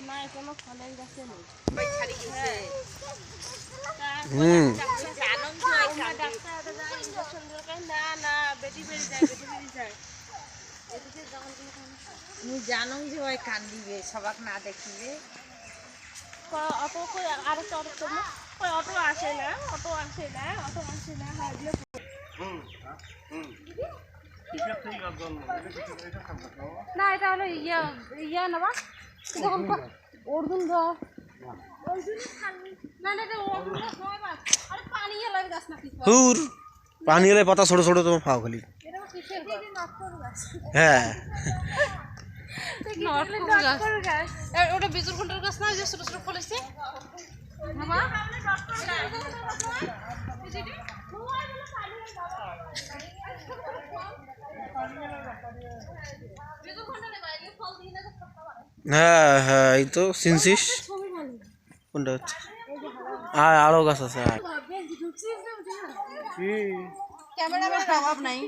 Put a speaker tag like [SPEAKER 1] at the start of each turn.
[SPEAKER 1] না কোনো ফলের গাছে নেই।
[SPEAKER 2] জানো যে ওই কান্দিবে সবাক না দেখিবে
[SPEAKER 1] অটো আর অটো আসে না অটো আসে না অটো আসে না না এটা হলো ইয়া নেবা অর্জুন
[SPEAKER 3] হুর পানি এলে পাতা ছোট ছোট তোমার খাও খালি হ্যাঁ
[SPEAKER 1] ওটা বিজুর ঘন্টার গাছ না যে ছোট ছোট ফলেছে
[SPEAKER 3] হ্যাঁ হ্যাঁ এই তো সিনসিস কোনটা হচ্ছে আর আরো গাছ আছে
[SPEAKER 1] ক্যামেরাম্যানের অভাব নাই